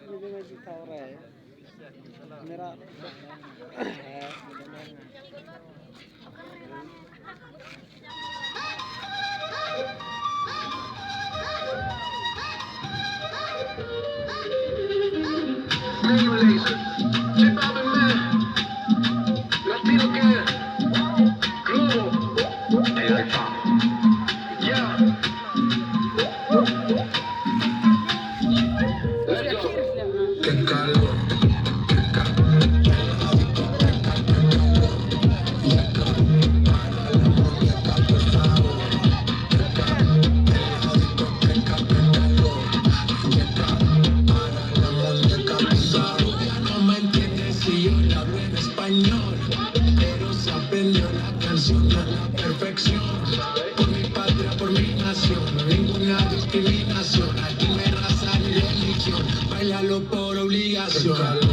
मुझे मैं दिखा रहा है मेरा Latino que Globo, el alfa. Yeah. Let's go. Qué calor. No me entiendes si yo le hablo en español, pero se aprendió la canción a la perfección. Por mi patria, por mi nación, no hay ninguna discriminación. Aquí no hay raza ni religión, bailalo por obligación.